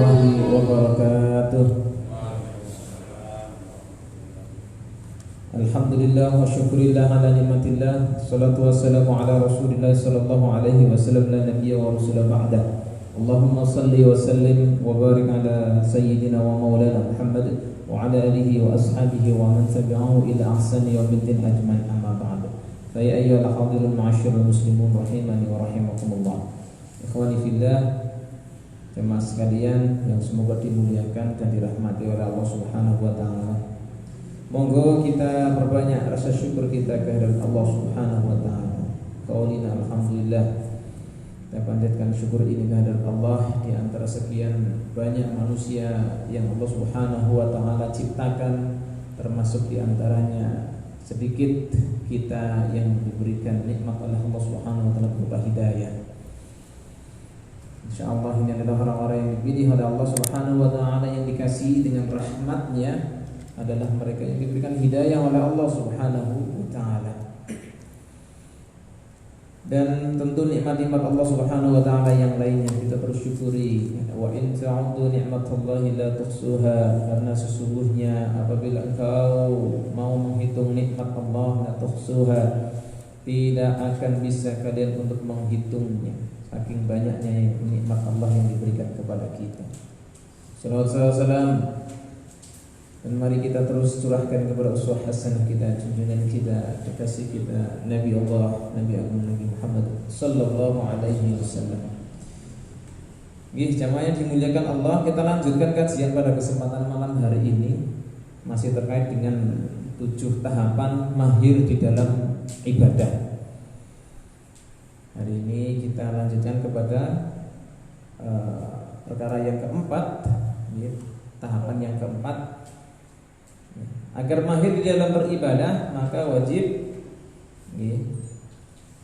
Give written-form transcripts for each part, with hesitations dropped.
warahmatullahi wabarakatuh. Alhamdulillah wa syukurillah ala nikmatillah. Salatu wassalamu ala Rasulillah sallallahu alaihi wasallam la nabiyya wa rasula ba'da. Allahumma salli wa sallim wa barik ala sayyidina wa maulana Muhammad wa ala alihi wa ashabihi wa man tabi'ahu ila ahsani yaumiddin ajmain, amma ba'd. Fa ya ayyuhal hadirun ma'asyiral muslimun rahimani wa rahimakumullah. Ikhwani fillah, jemaah sekalian yang semoga dimuliakan dan dirahmati oleh Allah Subhanahu wa taala. Monggo kita perbanyak rasa syukur kita kehadirat Allah Subhanahu wa taala. Qaulina alhamdulillah. Kita panjatkan syukur ini kehadirat Allah di antara sekian banyak manusia yang Allah Subhanahu wa taala ciptakan, termasuk di antaranya sedikit kita yang diberikan nikmat oleh Allah Subhanahu wa taala berupa hidayah. InsyaAllah ini adalah orang-orang yang dipilih oleh Allah Subhanahu wa ta'ala, yang dikasihi dengan rahmatnya adalah mereka yang diberikan hidayah oleh Allah Subhanahu wa ta'ala. Dan tentu nikmat-nikmat Allah Subhanahu wa ta'ala yang lainnya kita bersyukuri. Wa in ta'uddu ni'matallahi la tuhsuha. Karena sesungguhnya apabila engkau mau menghitung nikmat Allah, la tuhsuha, tidak akan bisa kalian untuk menghitungnya, saking banyaknya nikmat Allah yang diberikan kepada kita. Salam dan mari kita terus curahkan kepada uswah hasanah kita, junjungan kita, kekasih kita, Nabi Allah, Nabi Agung Nabi Muhammad sallallahu alaihi wasallam. Nggih, jamaah yang dimuliakan Allah, kita lanjutkan kajian pada kesempatan malam hari ini, masih terkait dengan 7 tahapan mahir di dalam ibadah. Hari ini kita lanjutkan kepada perkara yang keempat, tahapan yang keempat. Agar mahir di dalam beribadah, maka wajib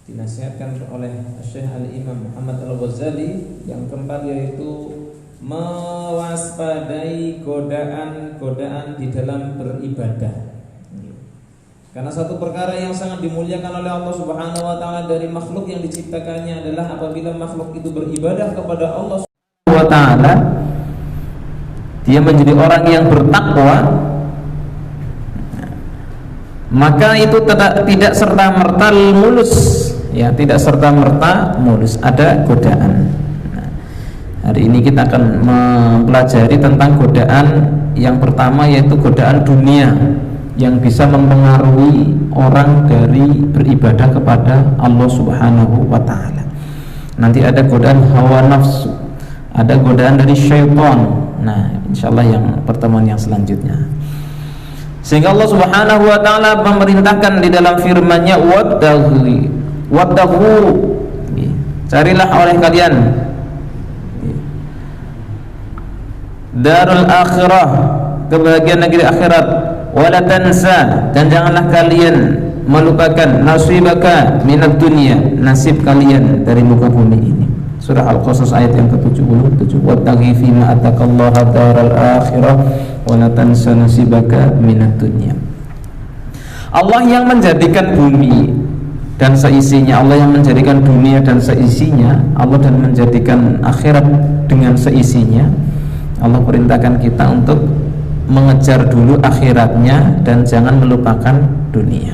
dinasihatkan oleh Syekh Al-Imam Muhammad Al-Ghazali yang keempat, yaitu mewaspadai godaan-godaan di dalam beribadah. Karena satu perkara yang sangat dimuliakan oleh Allah Subhanahu wa taala dari makhluk yang diciptakannya adalah apabila makhluk itu beribadah kepada Allah Subhanahu wa taala, dia menjadi orang yang bertakwa, maka itu tidak serta-merta mulus, ya, tidak serta-merta mulus, ada godaan. Nah, hari ini kita akan mempelajari tentang godaan yang pertama, yaitu godaan dunia yang bisa mempengaruhi orang dari beribadah kepada Allah Subhanahu wa taala. Nanti ada godaan hawa nafsu, ada godaan dari syaitan. Nah, insyaallah yang pertemuan yang selanjutnya. Sehingga Allah Subhanahu wa taala memerintahkan di dalam firman-Nya, waddahu, carilah oleh kalian darul akhirah, kebahagiaan negeri akhirat, wala tansa, dan janganlah kalian melupakan nasibaka minad dunya, nasib kalian dari muka bumi ini. Surah Al-Qasas ayat yang ke-77. Wattaqi fima ataqallaha daral akhirah wala tansa nasibaka minad dunya. Allah yang menjadikan bumi dan seisinya, Allah yang menjadikan dunia dan seisinya, Allah dan menjadikan akhirat dengan seisinya. Allah perintahkan kita untuk mengejar dulu akhiratnya dan jangan melupakan dunia.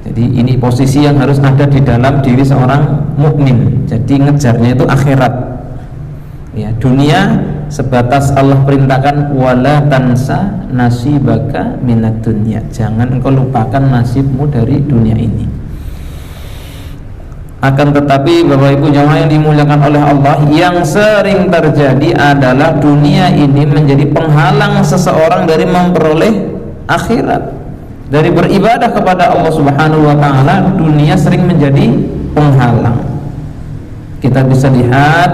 Jadi ini posisi yang harus ada di dalam diri seorang mukmin. Jadi ngejarnya itu akhirat. Ya, dunia sebatas Allah perintahkan wala tansa nasibaka minad dunya. Jangan engkau lupakan nasibmu dari dunia ini. Akan tetapi Bapak Ibu jamaah yang dimuliakan oleh Allah, yang sering terjadi adalah dunia ini menjadi penghalang seseorang dari memperoleh akhirat, dari beribadah kepada Allah Subhanahu wa taala. Dunia sering menjadi penghalang. Kita bisa lihat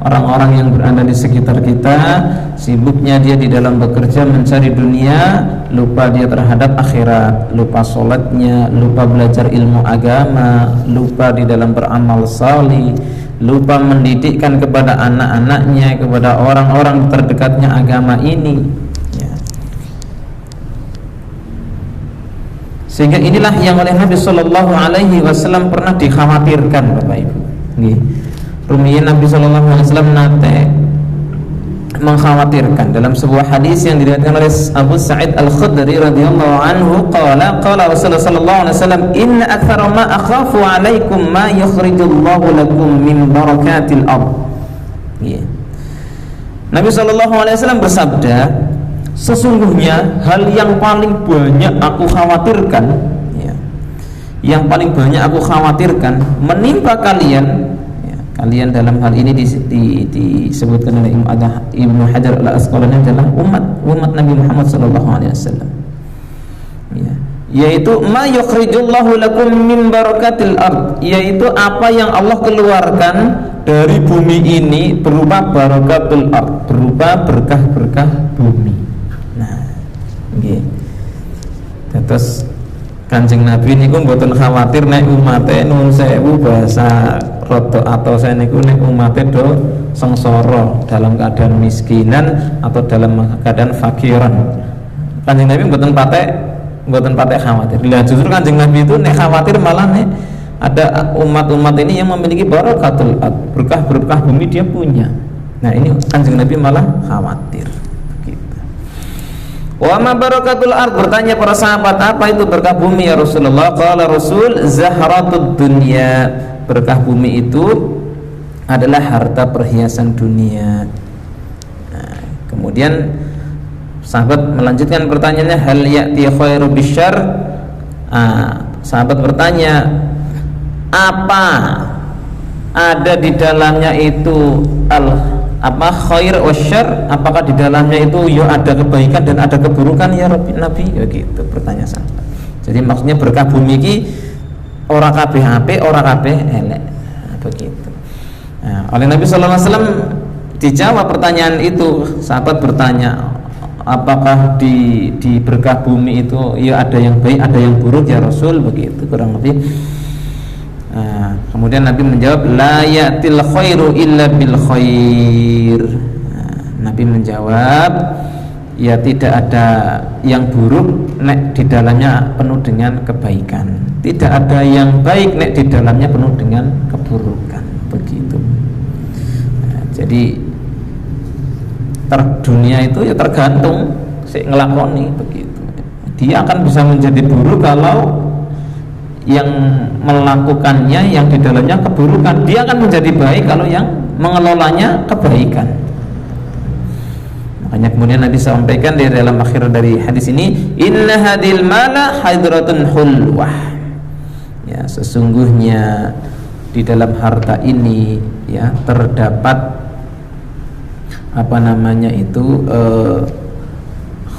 orang-orang yang berada di sekitar kita, sibuknya dia di dalam bekerja mencari dunia, lupa dia terhadap akhirat, lupa sholatnya, lupa belajar ilmu agama, lupa di dalam beramal salih, lupa mendidikkan kepada anak-anaknya, kepada orang-orang terdekatnya agama ini, ya. Sehingga inilah yang oleh Nabi Sallallahu Alaihi Wasallam pernah dikhawatirkan, Bapak Ibu. Rumiyin Nabi Sallallahu Alaihi Wasallam nate mengkhawatirkan. Dalam sebuah hadis yang diriwayatkan oleh Abu Sa'id Al-Khudri radhiyallahu anhu, qala Rasulullah sallallahu alaihi wasallam, inna aktsara ma akhafu 'alaikum ma yukhrijullahu lakum min barakatil ard. Nabi sallallahu alaihi wasallam bersabda, sesungguhnya hal yang paling banyak aku khawatirkan, yang paling banyak aku khawatirkan menimpa kalian, kalian dalam hal ini disebutkan oleh Ibnu Hajar Al-Asqalani adalah umat Nabi Muhammad sallallahu alaihi wasallam, yaitu ma yukhrijullahu lakum min barakatil ard, yaitu apa yang Allah keluarkan dari bumi ini berupa barakatul ard, berupa berkah-berkah bumi. Nah, nggih. Terus Kanjeng Nabi niku mboten khawatir nek umate nuwun sewu bahasa rada atau saya niku nek umate do sengsara dalam keadaan miskinan atau dalam keadaan fakiran. Kanjeng Nabi mboten patek khawatir. Lah justru Kanjeng Nabi itu nek khawatir malah nek ada umat-umat ini yang memiliki barakatul ard, berkah-berkah bumi dia punya. Nah, ini Kanjeng Nabi malah khawatir. Wa ma barakatul ard, bertanya para sahabat, apa itu berkah bumi ya Rasulullah? Qala Rasul, zahratud dunya, berkah bumi itu adalah harta perhiasan dunia. Nah, kemudian sahabat melanjutkan pertanyaannya, hal ya'ti khairu bisyarr? Sahabat bertanya, apa ada di dalamnya itu khair wasyarr, apakah di dalamnya itu ya ada kebaikan dan ada keburukan ya Nabi? Ya gitu pertanyaan sahabat. Jadi maksudnya berkah bumi iki ora kabeh apik, ora kabeh elek. Nah, begitu. Nah, oleh Nabi sallallahu alaihi wasallam dijawab pertanyaan itu. Sahabat bertanya, apakah di berkah bumi itu ya ada yang baik, ada yang buruk ya Rasul? Begitu kurang lebih. Nah, kemudian Nabi menjawab, la ya'til khairu illa bil khair. Nabi menjawab, ya tidak ada yang buruk nek di dalamnya penuh dengan kebaikan, tidak ada yang baik nek di dalamnya penuh dengan keburukan. Begitu. Nah, jadi dunia itu ya tergantung si ngelakoni, begitu. Dia akan bisa menjadi buruk kalau yang melakukannya yang di dalamnya keburukan. Dia akan menjadi baik kalau yang mengelolanya kebaikan. Makanya kemudian Nabi sampaikan di dalam akhir dari hadis ini, inna hadil mala hadratun hulwah. Ya, sesungguhnya di dalam harta ini ya terdapat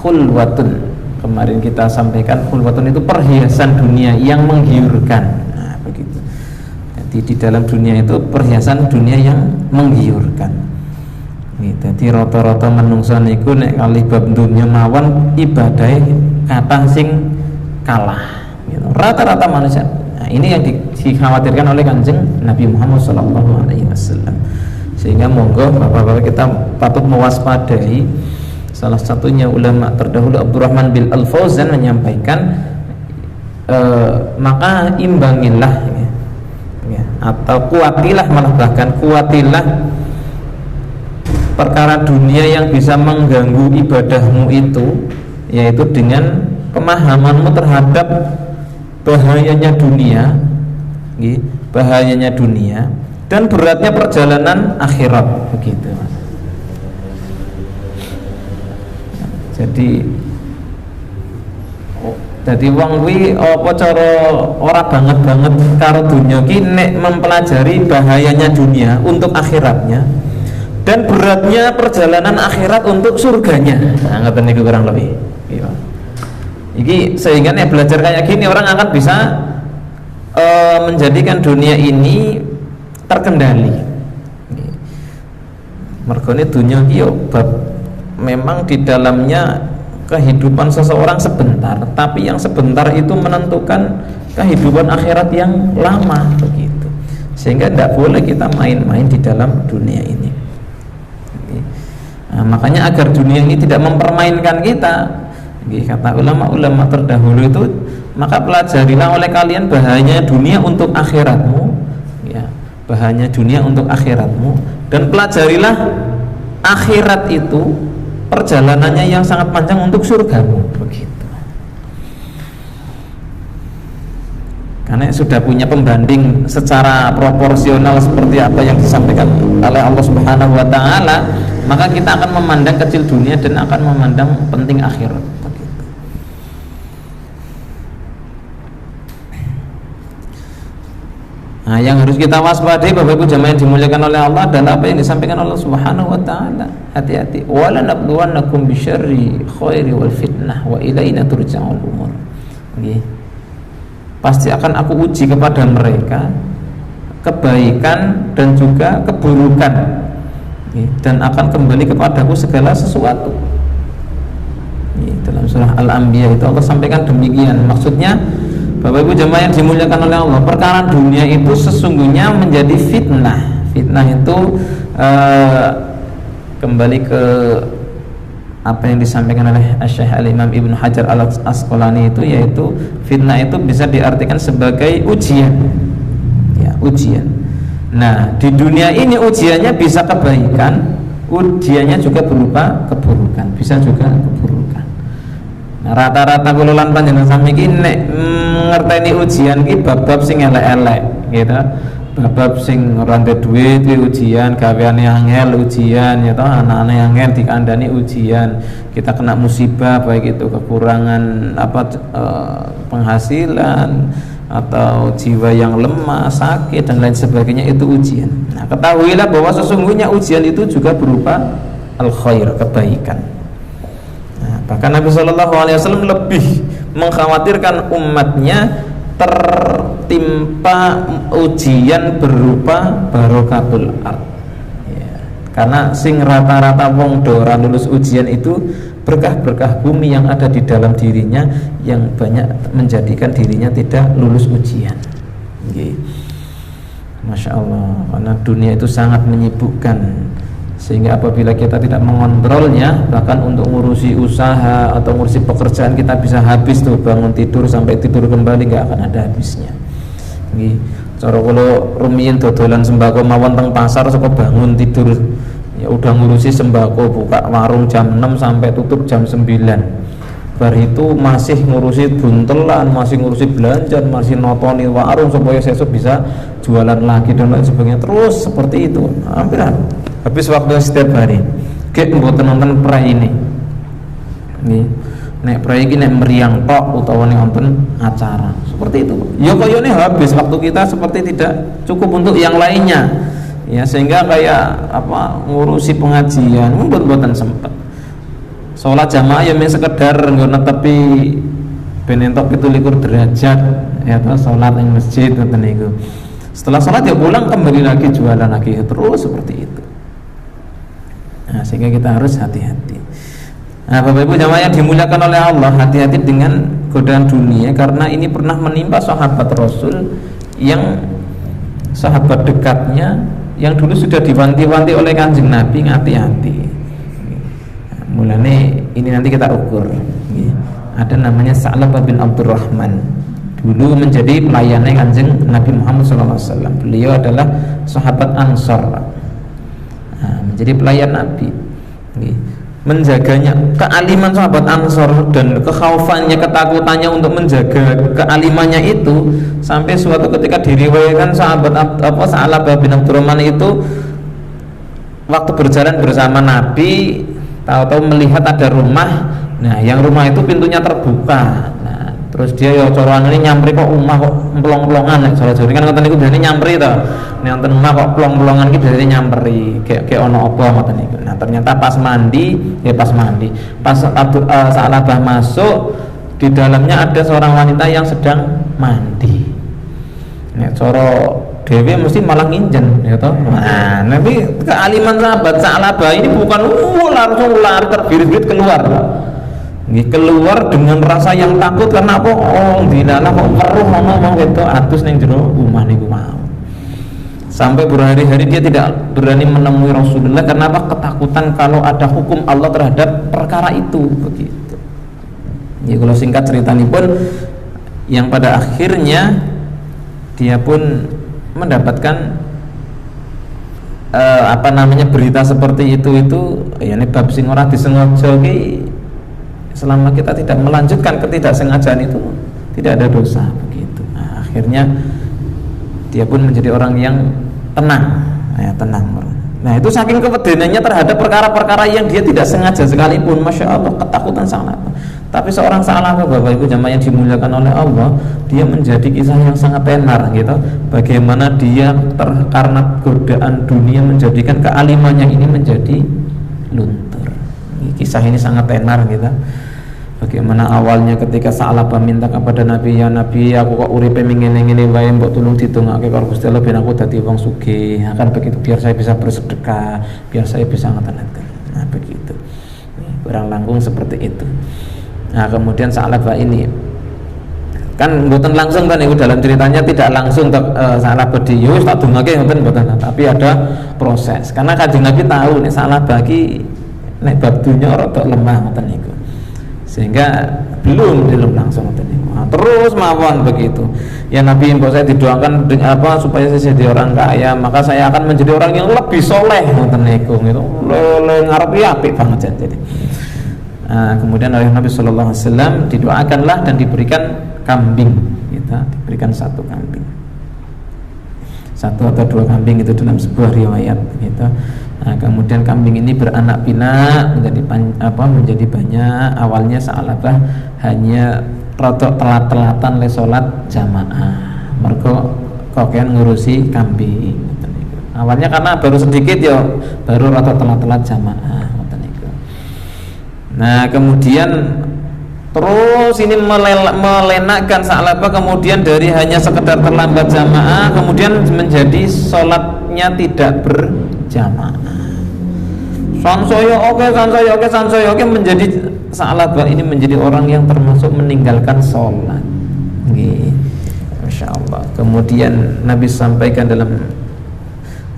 khulwatun. Kemarin kita sampaikan khulwatun itu perhiasan dunia yang menggiurkan. Nah, begitu. Jadi di dalam dunia itu perhiasan dunia yang menggiurkan. Jadi rata-rata manungsa niku nek kalih bab dunya mawon ibadahe kathah sing kalah. Gitu. Rata-rata manusia. Nah, ini yang dikhawatirkan oleh Kanjeng Nabi Muhammad SAW. Sehingga monggo bapak-bapak kita patut mewaspadai. Salah satunya ulama terdahulu Abdurrahman bin Al-Fauzan menyampaikan, maka imbangilah ya, atau kuatilah, malah bahkan kuatilah perkara dunia yang bisa mengganggu ibadahmu itu, yaitu dengan pemahamanmu terhadap bahayanya dunia dan beratnya perjalanan akhirat, begitu. Jadi wong kuwi apa cara ora banget karo dunya ki nek mempelajari bahayanya dunia untuk akhiratnya dan beratnya perjalanan akhirat untuk surganya. Nah, ngoten niku kurang lebih. Iki sehingga nek belajar kayak gini orang akan bisa menjadikan dunia ini terkendali. Mergone dunya ki yo bab memang di dalamnya kehidupan seseorang sebentar, tapi yang sebentar itu menentukan kehidupan akhirat yang lama, begitu. Sehingga tidak boleh kita main-main di dalam dunia ini. Nah, makanya agar dunia ini tidak mempermainkan kita, kata ulama-ulama terdahulu itu, maka pelajarilah oleh kalian bahayanya dunia untuk akhiratmu, ya, bahayanya dunia untuk akhiratmu, dan pelajarilah akhirat itu perjalanannya yang sangat panjang untuk surgamu, begitu. Karena sudah punya pembanding secara proporsional seperti apa yang disampaikan oleh Allah Subhanahu wa taala, maka kita akan memandang kecil dunia dan akan memandang penting akhirat. Begitu. Nah, yang harus kita waspadai Bapak Ibu jamaah yang dimuliakan oleh Allah adalah apa yang disampaikan Allah Subhanahu wa taala. Hati-hati. Wala nabluwannakum bisyarri khairi wal fitnah wa ilaina turja'ul umur. Nggih. Pasti akan aku uji kepada mereka kebaikan dan juga keburukan, dan akan kembali kepadaku segala sesuatu. Dalam surah Al-Anbiya itu Allah sampaikan demikian. Maksudnya Bapak Ibu jemaah yang dimuliakan oleh Allah, perkara dunia itu sesungguhnya menjadi fitnah. Fitnah itu kembali ke apa yang disampaikan oleh Syekh Al-Imam Ibnu Hajar Al-Asqalani itu, yaitu fitnah itu bisa diartikan sebagai ujian, ya, ujian. Nah, di dunia ini ujiannya bisa kebaikan, ujiannya juga berupa keburukan, bisa juga keburukan. Nah, rata-rata kula lan panjenengan sami iki nek ngerteni ujian ki bab-bab sing elek-elek, gitu. Bab sing ora ndek duit kuwi ujian, gaweane angel ujian, ya toh, anak-anak angel dikandani ujian, kita kena musibah baik itu kekurangan penghasilan atau jiwa yang lemah, sakit dan lain sebagainya, itu ujian. Nah, ketahuilah bahwa sesungguhnya ujian itu juga berupa al-khair, kebaikan. Nah, bahkan Nabi SAW lebih mengkhawatirkan umatnya tertimpa ujian berupa barokatul ard, ya. Karena sing rata-rata wong dora lulus ujian itu berkah-berkah bumi yang ada di dalam dirinya yang banyak menjadikan dirinya tidak lulus ujian. Masya Allah, karena dunia itu sangat menyibukkan, sehingga apabila kita tidak mengontrolnya, bahkan untuk ngurusi usaha atau ngurusi pekerjaan kita bisa habis tuh, bangun tidur sampai tidur kembali nggak akan ada habisnya. Cara kalau rumiyin dodolan sembako mawon teng pasar saka bangun tidur ya udah ngurusi sembako, buka warung jam 6 sampai tutup jam 9. Bar itu masih ngurusi buntelan, masih ngurusi belanja, masih notoni warung supaya besok bisa jualan lagi dan lain sebagainya. Terus seperti itu, hampir habis waktu setiap hari. Kayak mboten nonton prai ini. Nih, nek prai iki nek meriang tok utawa nek nonton acara. Seperti itu. Ya koyone habis waktu kita seperti tidak cukup untuk yang lainnya. Ya, sehingga kayak ngurusi pengajian mboten sempat. Sholat jamaah ya sekedar nggo netepi ben entuk 17 derajat, ya toh, sholat ing masjid ngoten niku. Setelah sholat ya pulang kembali lagi jualan lagi, terus seperti itu. Nah, sehingga kita harus hati-hati. Nah, Bapak Ibu jamaah yang dimuliakan oleh Allah, hati-hati dengan godaan dunia, karena ini pernah menimpa sahabat Rasul yang sahabat dekatnya yang dulu sudah diwanti-wanti oleh Kanjeng Nabi, hati-hati. Mulane ini nanti kita ukur. Ada namanya Sa'labah bin Abdurrahman, dulu menjadi pelayannya Kanjeng Nabi Muhammad SAW. Beliau adalah sahabat Ansor, menjadi pelayan Nabi, menjaganya. Kealiman sahabat Ansor dan kekhaufannya, ketakutannya untuk menjaga kealimannya itu, sampai suatu ketika diriwayatkan sahabat Sa'labah bin Abdurrahman itu waktu berjalan bersama Nabi, tahu-tahu melihat ada rumah. Nah, yang rumah itu pintunya terbuka. Nah, terus dia ya coran ini nyamri kok rumah kok pelong-pelongan. Soalnya kan ngoten niku biasane nyamri to. Nek wonten rumah kok pelong-pelongan iki biasane nyamri. Kayak ono apa ngoten niku. Nah, ternyata pas mandi. Pas Sa'labah masuk, di dalamnya ada seorang wanita yang sedang mandi. Nek cara dewe mesti malah nginjen, ya toh. Nah, tapi kealiman sahabat Sa'labah ini bukan langsung lari terbirit-birit keluar. Keluar dengan rasa yang takut, karena apa? Oh, dilala kok weruh ngomong gitu atus ning jero omah niku mau. Sampai berhari-hari dia tidak berani menemui Rasulullah, karena apa? Ketakutan kalau ada hukum Allah terhadap perkara itu, begitu. Ya, kalau singkat ceritanya pun, yang pada akhirnya dia pun mendapatkan berita seperti itu ya ini bab sing ora disengaja ki, selama kita tidak melanjutkan ketidaksengajaan itu tidak ada dosa begitu. Nah, akhirnya dia pun menjadi orang yang tenang. Nah itu saking kepedenannya terhadap perkara-perkara yang dia tidak sengaja sekalipun, masya Allah, ketakutan sangat. Tapi seorang Sa'labah, Bapak Ibu jamaah yang dimuliakan oleh Allah, dia menjadi kisah yang sangat tenar gitu. Bagaimana dia karena godaan dunia menjadikan kealimannya ini menjadi luntur. Kisah ini sangat tenar gitu. Bagaimana awalnya ketika Sa'labah minta kepada Nabi, ya Nabi, aku kok uripe ngene-ngene wae, mbok tulung ditungake karo Gusti Allah ben aku dadi wong sugih. Akan begitu biar saya bisa bersedekah, biar saya bisa ngeten-ngeten. Nah, begitu. Barang langkung seperti itu. Nah, kemudian Sa'labah ini kan mboten langsung kan itu dalam ceritanya tidak langsung Sa'labah di yo tak dungake ngoten mboten, tapi ada proses. Karena Kanjeng Nabi tahu nek Sa'labah iki nek bab dunya rada lemah ngoten niku. Sehingga belum langsung nah, terus mawon begitu ya Nabi, mbok saya didoakan supaya saya jadi orang kaya, maka saya akan menjadi orang yang lebih soleh ngoten niku gitu. Ngarep apik banget jadi. Nah, kemudian oleh Nabi Shallallahu Alaihi Wasallam didoakanlah dan diberikan kambing, gitu, diberikan satu kambing, satu atau dua kambing itu dalam sebuah riwayat gitu. Nah, kemudian kambing ini beranak pinak menjadi banyak. Awalnya Sa'labah hanya rotok telat-telatan le salat jamaah. Mergo kokean ngurusi kambing. Awalnya karena baru sedikit ya, baru rotok telat-telat jamaah. Nah, kemudian terus ini melenakkan Sa'labah, kemudian dari hanya sekedar terlambat jamaah kemudian menjadi sholatnya tidak berjamaah. Sansoyo oke menjadi Sa'labah ini menjadi orang yang termasuk meninggalkan sholat. Masya Allah. Kemudian Nabi sampaikan dalam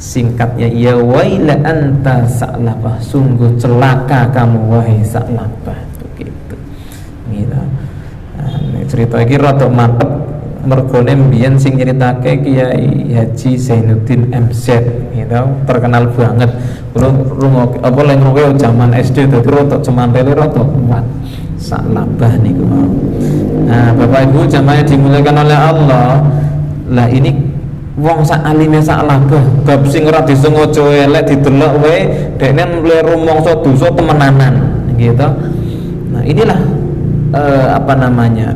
singkatnya, ya waila anta Sa'labah, sungguh celaka kamu wahai Sa'labah, begitu. Gitu. Nah, cerita iki rada mantep mergone mbiyen sing nyeritake Kiai Haji Zainuddin MZ gitu, terkenal banget. Rungokke apa lengoke zaman SD dadi rada cemantele rada kuat. Sa'labah niku mau. Nah, Bapak Ibu jamaah dimuliakan oleh Allah. Lah ini wong sak alime Sa'labah, bab sing ora disengaja elek didelok wae dekne mleru mangsa dosa temenanan gitu. Nah, inilah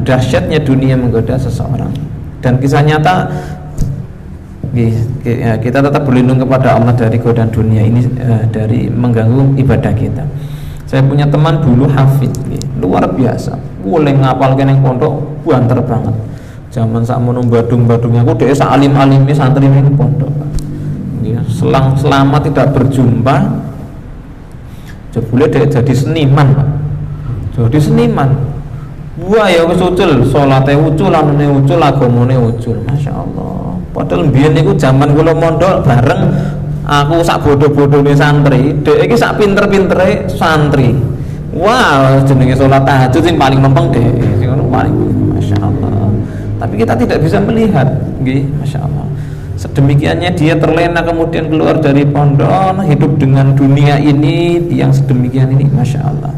dahsyatnya dunia menggoda seseorang. Dan kisah nyata kita tetap berlindung kepada Allah dari godaan dunia ini, dari mengganggu ibadah kita. Saya punya teman dulu hafid, luar biasa, boleh ngapal kene pondok banter banget. Zaman sakmono badung-badungnya aku dhek sak alim-alime santri ning pondok. Selama tidak berjumpa jebule dhek jadi seniman, Pak. Jadi seniman. Wah ya wis ucul, salate ucul, anune ucul, agamane ucul. Masya Allah. Padahal mbiyen niku zaman kula mondok bareng aku sak bodoh-bodohne santri, dhek iki sak pinter-pintere santri. Wah, jenenge salat tahajud sing paling lempeng dhek. Sing ngono paling Masya Allah. Tapi kita tidak bisa melihat, nggih, Masya Allah. Sedemikiannya dia terlena kemudian keluar dari pondok, hidup dengan dunia ini yang sedemikian ini, Masya Allah.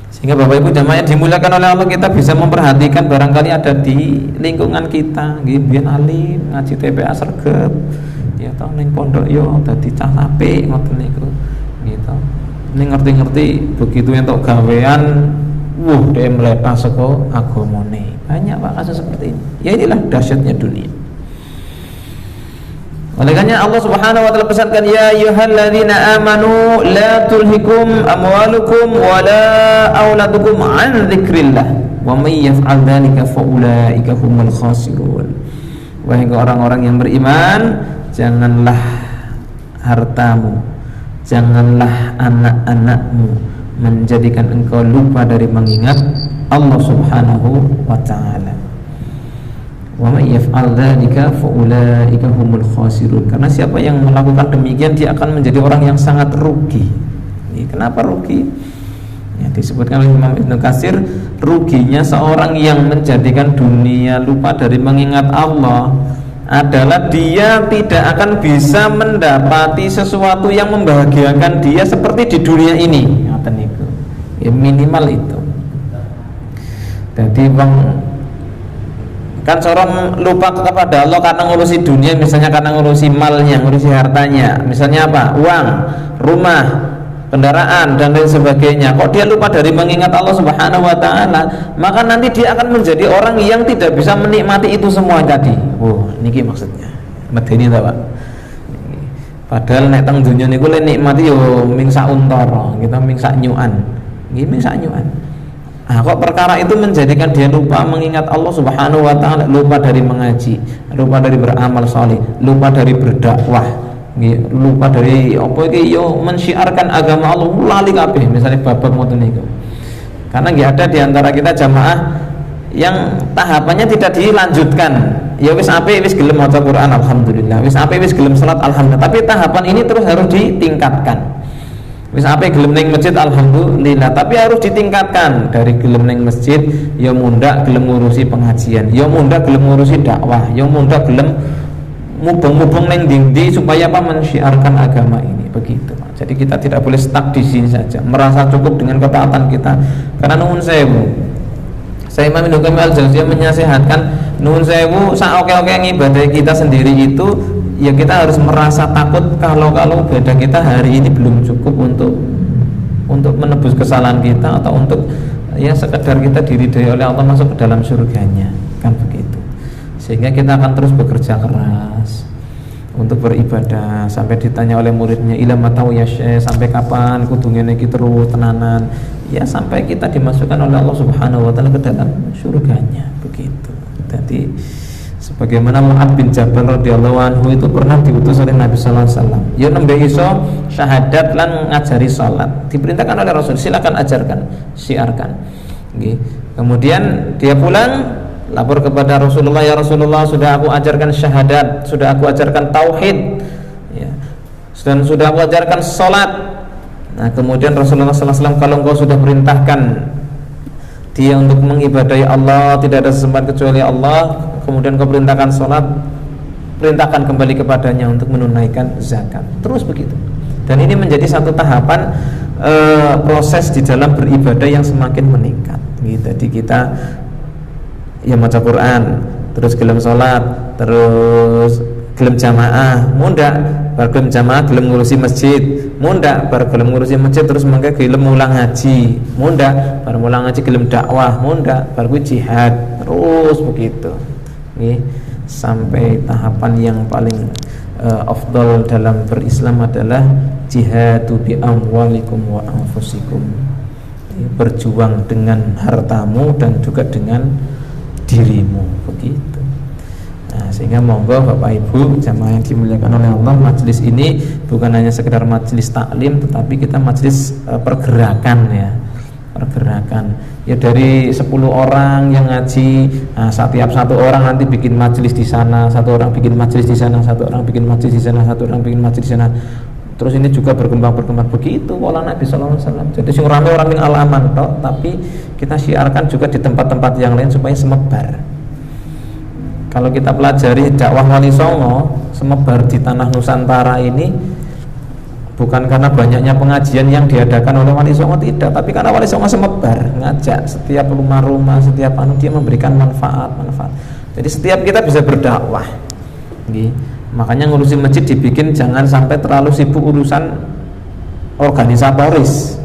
Sehingga Bapak Ibu jamaah dimuliakan oleh Allah, kita bisa memperhatikan barangkali ada di lingkungan kita, nggih, biyen alim ngaji TPA sregep, ya tau ning pondok yo dadi cah apik ngoten niku, gitu. Ning ngerti-ngerti begitu entuk gawean, dia melepas saka agamane. Banyak Pak kasus seperti ini. Ya inilah dahsyatnya dunia. Oleh karena Allah Subhanahu wa taala pesankan, ya ayyuhalladzina amanu la tulhikum amwalukum wala auladukum an dzikrillah wa may yaf'al dzalika fa ulaika humul khasirun. Wahai orang-orang yang beriman, janganlah hartamu, janganlah anak-anakmu menjadikan engkau lupa dari mengingat Allah Subhanahu wa taala. Wa may yaf'al dzalika fa ulaika humul khasirun. Karena siapa yang melakukan demikian dia akan menjadi orang yang sangat rugi. Kenapa rugi? Ya, disebutkan oleh Imam Ibnu Katsir, ruginya seorang yang menjadikan dunia lupa dari mengingat Allah adalah dia tidak akan bisa mendapati sesuatu yang membahagiakan dia seperti di dunia ini. Ngaten niku. Ya minimal itu. Jadi bang kan seorang lupa kepada Allah karena ngurusi dunia, misalnya karena ngurusi malnya, ngurusi hartanya, misalnya apa? Uang, rumah, kendaraan dan lain sebagainya. Kok dia lupa dari mengingat Allah Subhanahu wa taala, maka nanti dia akan menjadi orang yang tidak bisa menikmati itu semua tadi. Oh, niki maksudnya. Medeni ta, Pak? Padahal nek teng dunya niku le nikmati yo ming sak untara, kita ming sak nyukan. Nggih ming sak nyukan. Nah, kok perkara itu menjadikan dia lupa mengingat Allah Subhanahu wa taala, lupa dari mengaji, lupa dari beramal saleh, lupa dari berdakwah, lupa dari apa iki yo mensyiarkan agama Allah, lali kabeh misalnya babak ngoten niku. Karena nggih ada di antara kita jamaah yang tahapannya tidak dilanjutkan. Ya wis apik wis gelem maca Quran alhamdulillah, wis apik wis gelem salat alhamdulillah, tapi tahapan ini terus harus ditingkatkan. Wis apik gelem ning masjid alhamdulillah, tapi harus ditingkatkan dari gelem ning masjid ya mundak gelem ngurusi pengajian, ya mundak gelem ngurusi dakwah, ya mundak gelem mubeng-mubeng ning ndi supaya apa mensyiarkan agama ini begitu. Jadi kita tidak boleh stuck di sini saja, merasa cukup dengan ketaatan kita. Karena nuwun sewu, saya Imam Ibnu Qayyim al-Jauziyah menasihatkan nuwun sewu sak oke-oke ngibadah kita sendiri itu ya kita harus merasa takut kalau ibadah kita hari ini belum cukup untuk menebus kesalahan kita atau untuk ya sekedar kita diridhai oleh Allah masuk ke dalam surganya, kan begitu. Sehingga kita akan terus bekerja keras untuk beribadah sampai ditanya oleh muridnya ila matau ya Syekh, sampai kapan kudu ngene iki terus tenanan, ya sampai kita dimasukkan oleh Allah Subhanahu wa taala ke dalam surganya begitu. Jadi sebagaimana Mu'adz bin Jabal radhiyallahu anhu itu pernah diutus oleh Nabi sallallahu alaihi wasallam ya nembe iso syahadat lan ngajari salat, diperintahkan oleh Rasul silakan ajarkan, syiarkan. Okay. Kemudian dia pulang lapor kepada Rasulullah, ya Rasulullah sudah aku ajarkan syahadat, sudah aku ajarkan tauhid ya, dan sudah aku ajarkan salat. Nah kemudian Rasulullah sallallahu alaihi wasallam, kalau engkau sudah perintahkan dia untuk mengibadahi Allah, tidak ada sesembahan kecuali Allah, kemudian kau perintahkan sholat, perintahkan kembali kepadanya untuk menunaikan zakat, terus begitu. Dan ini menjadi satu tahapan proses di dalam beribadah yang semakin meningkat. Jadi kita ya maca Quran, terus gelem sholat, terus gelem jamaah, mundak, bar gelem jamaah gelem ngurusi masjid, mundak, bar gelem ngurusi masjid terus mangke gelem mulang ngaji, mundak, bar mulang ngaji gelem dakwah, mundak, bar kuwi jihad, terus begitu. Nih, sampai tahapan yang paling afdal dalam berislam adalah jihadu bi amwalikum wa anfusikum. Berjuang dengan hartamu dan juga dengan dirimu begitu. Nah, sehingga monggo Bapak Ibu jamaah yang dimuliakan oleh Allah, majelis ini bukan hanya sekedar majelis taklim, tetapi kita majelis pergerakan ya, pergerakan ya dari 10 orang yang ngaji. Nah, setiap satu orang nanti bikin majelis di sana, satu orang bikin majelis di sana, satu orang bikin majelis di sana, satu orang bikin majelis di sana. Terus ini juga berkembang begitu pola Nabi sallallahu alaihi wasallam. Jadi sing rame orang ning alaman tok, tapi kita syiarkan juga di tempat-tempat yang lain supaya semebar. Kalau kita pelajari dakwah Wali Songo semebar di tanah Nusantara ini bukan karena banyaknya pengajian yang diadakan oleh Wali Songo, tidak, tapi karena Wali Songo semebar, ngajak setiap rumah-rumah, setiap dia memberikan manfaat. Jadi setiap kita bisa berdakwah. Makanya ngurusin masjid dibikin jangan sampai terlalu sibuk urusan organisatoris.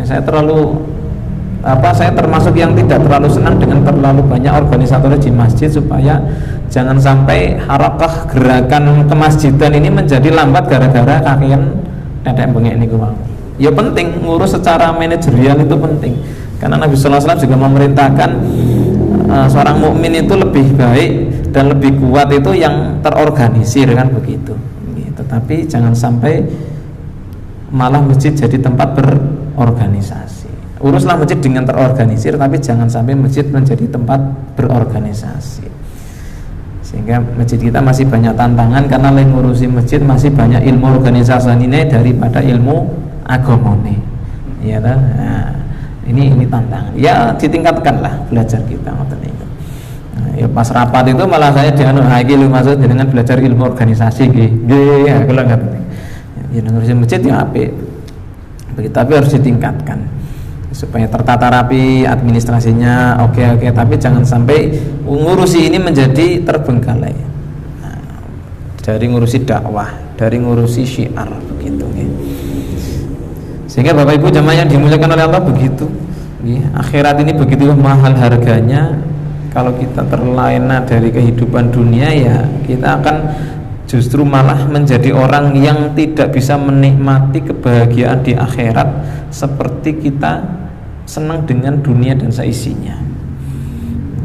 Saya termasuk yang tidak terlalu senang dengan terlalu banyak organisatoris di masjid, supaya jangan sampai harakah gerakan kemasjidan ini menjadi lambat gara-gara kakian tetek bengek niku wae. Ya penting ngurus secara manajerial, itu penting. Karena Nabi sallallahu alaihi wasallam juga memerintahkan seorang mukmin itu lebih baik dan lebih kuat itu yang terorganisir, kan begitu. Tetapi jangan sampai malah masjid jadi tempat berorganisasi. Uruslah masjid dengan terorganisir, tapi jangan sampai masjid menjadi tempat berorganisasi. Sehingga masjid kita masih banyak tantangan, karena lain ngurusi masjid masih banyak ilmu organisasi ini daripada ilmu agamane. Ya kan? Nah, ini tantangan. Ya ditingkatkanlah belajar kita ngoten niku. Nah, Ya pas rapat itu malah saya dianu iki lho maksud dengan belajar ilmu organisasi nggih. Ya kalau nggak ya ngurusin masjid ya apik. Begitu, tapi harus ditingkatkan supaya tertata rapi administrasinya oke, tapi jangan sampai ngurusi ini menjadi terbengkalai. Nah, dari ngurusi dakwah, dari ngurusi syiar begitu ya. Sehingga Bapak Ibu jamaah yang dimuliakan oleh Allah begitu ya, akhirat ini begitu mahal harganya. Kalau kita terlena dari kehidupan dunia ya kita akan justru malah menjadi orang yang tidak bisa menikmati kebahagiaan di akhirat seperti kita senang dengan dunia dan seisinya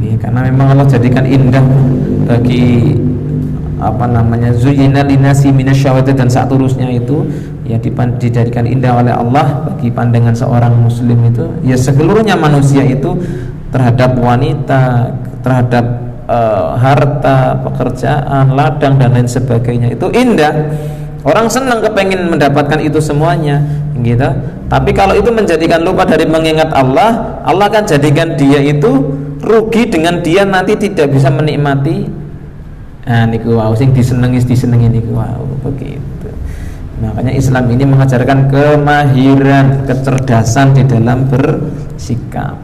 ya, karena memang Allah jadikan indah bagi zuyyina linasi minasyahawati dan seterusnya itu ya dijadikan indah oleh Allah bagi pandangan seorang muslim itu ya seluruhnya manusia itu terhadap wanita, terhadap harta, pekerjaan, ladang dan lain sebagainya itu indah. Orang senang kepengen mendapatkan itu semuanya, gitu. Tapi kalau itu menjadikan lupa dari mengingat Allah, Allah akan jadikan dia itu rugi dengan dia nanti tidak bisa menikmati. Nah, niku wau sing disenengi niku wau begitu. Makanya Islam ini mengajarkan kemahiran, kecerdasan di dalam bersikap.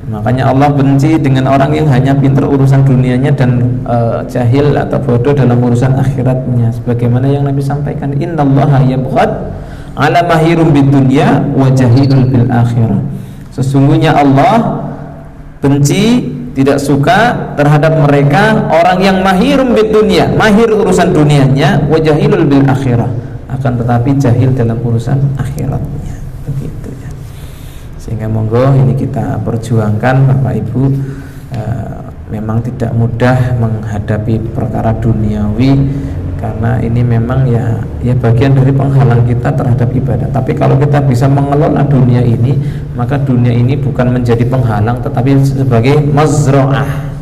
Makanya Allah benci dengan orang yang hanya pintar urusan dunianya dan jahil atau bodoh dalam urusan akhiratnya. Sebagaimana yang Nabi sampaikan, innallaha yabghad ala mahirum bid dunya wa jahilul bil akhirah. Sesungguhnya Allah benci, tidak suka terhadap mereka orang yang mahirum bid dunya, mahir urusan dunianya, wa jahilul bil akhirah, akan tetapi jahil dalam urusan akhiratnya. Begitu ya. Sehingga monggo ini kita perjuangkan Bapak Ibu. Memang tidak mudah menghadapi perkara duniawi karena ini memang ya bagian dari penghalang kita terhadap ibadah. Tapi kalau kita bisa mengelola dunia ini, maka dunia ini bukan menjadi penghalang tetapi sebagai mazra'ah,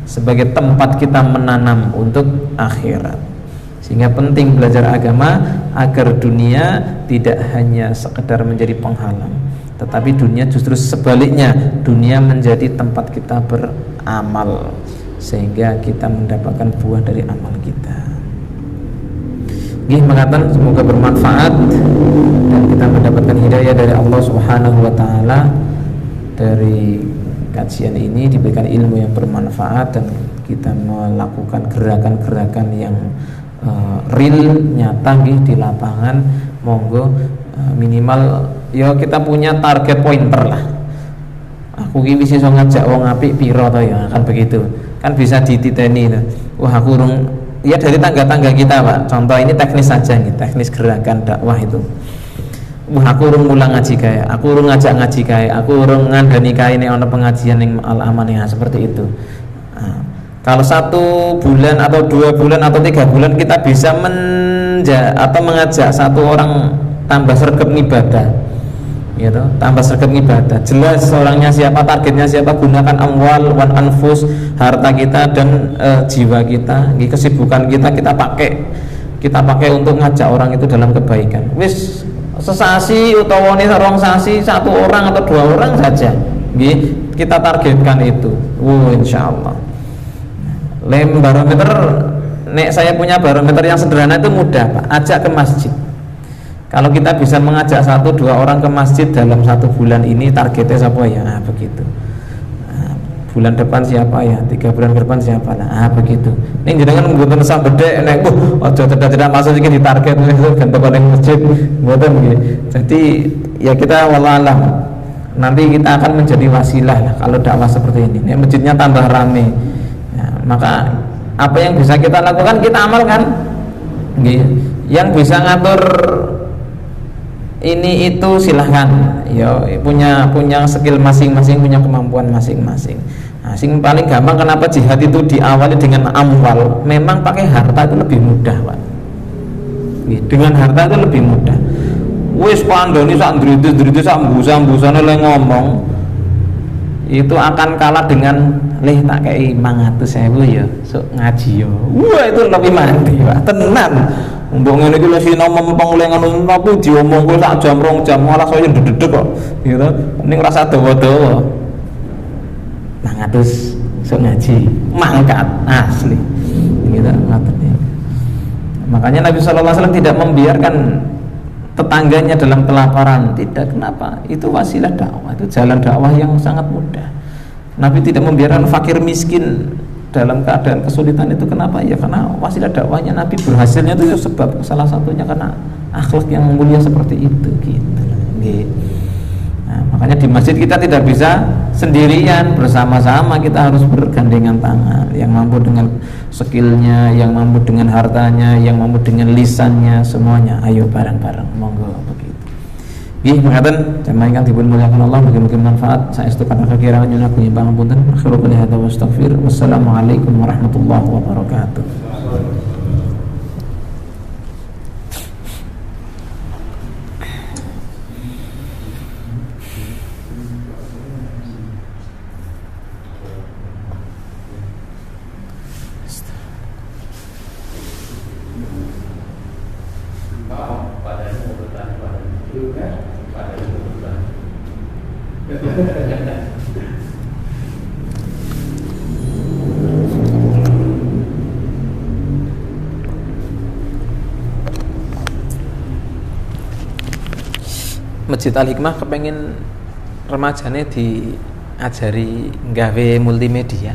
sebagai tempat kita menanam untuk akhirat. Sehingga penting belajar agama agar dunia tidak hanya sekedar menjadi penghalang, tetapi dunia justru sebaliknya, dunia menjadi tempat kita beramal sehingga kita mendapatkan buah dari amal kita. Nggih mangatan semoga bermanfaat dan kita mendapatkan hidayah dari Allah Subhanahu wa taala. Dari kajian ini diberikan ilmu yang bermanfaat dan kita melakukan gerakan-gerakan yang real, nyata nggih di lapangan. Monggo minimal ya kita punya target pointer lah. Aku ki wis iso ngajak wong apik piro to ya, kan begitu. Kan bisa dititeni to. Wah aku urung ya dari tangga-tangga kita, Pak. Contoh ini teknis saja nih, teknis gerakan dakwah itu. Wah aku urung mulang ngaji kae, aku urung ngajak ngaji kae, aku urung ngandani kae nek ana pengajian ning al-amanah seperti itu. Nah, kalau 1 bulan atau 2 bulan atau 3 bulan kita bisa mengajak satu orang tambah sergap ibadah, gitu, tambah sergap ibadah, jelas orangnya siapa, targetnya siapa, gunakan amwal wan anfus, harta kita dan jiwa kita, kesibukan kita pakai untuk ngajak orang itu dalam kebaikan. Wis sesasi utawa rong sasi 1 orang atau 2 orang saja, kita targetkan itu. Insyaallah. Lem barometer, nek saya punya barometer yang sederhana itu mudah, Pak. Ajak ke masjid. Kalau kita bisa mengajak 1-2 orang ke masjid dalam 1 bulan ini, targetnya siapa ya? Nah, begitu. Nah, bulan depan siapa ya? 3 bulan ke depan siapa? Nah, begitu. Ini jenengan mboten sak bedhek nek aja cedak-cedak masuk iki ditarget ganti ning masjid, mboten nggih. Jadi ya kita wallahualam. Nanti kita akan menjadi wasilah lah kalau dakwah seperti ini. Nek masjidnya tambah rame, ya, maka apa yang bisa kita lakukan kita amalkan. Nggih. Yang bisa ngatur ini itu silahkan ya, punya skill masing-masing, punya kemampuan masing-masing. Nah, sing paling gampang kenapa jihad itu diawali dengan amwal, memang pakai harta itu lebih mudah, Pak. Dengan harta itu lebih mudah. Wis pandoni sak ndritis-ndritis sak mbusa-mbusane le ngomong itu akan kalah dengan leh tak kei 500.000 ya sok ngaji yo. Wah itu lebih mandi, Pak. Tenan. Mbok ngene iki lho sino mempeng le ngono napa diomong kok sak jam 2 jam malah saya ndedeg kok. Gitu. Ning rasa dawa-dawa. 500 so ngaji mangkat asli gitu ngaten. Makanya Nabi SAW tidak membiarkan tetangganya dalam kelaparan, tidak. Kenapa? Itu wasilah dakwah, itu jalan dakwah yang sangat mudah. Nabi tidak membiarkan fakir miskin dalam keadaan kesulitan itu. Kenapa? Ya karena wasilah dakwahnya Nabi berhasilnya itu ya sebab salah satunya karena akhlak yang mulia seperti itu gitu. Nah, makanya di masjid kita tidak bisa sendirian, bersama-sama kita harus bergandengan tangan. Yang mampu dengan skillnya, yang mampu dengan hartanya, yang mampu dengan lisannya, semuanya ayo bareng-bareng, monggo begitu. Nggih, mekaten jamaah ingkang dipun muliakan Allah, mugi-mugi manfaat. Saestu kana kekirangan nyuwun agung pangapunten. Akhirul qali hadza wa astaghfir. Wassalamualaikum warahmatullahi wabarakatuh. Masjid Al-Hikmah kepengen remajane diajari nggawe multimedia.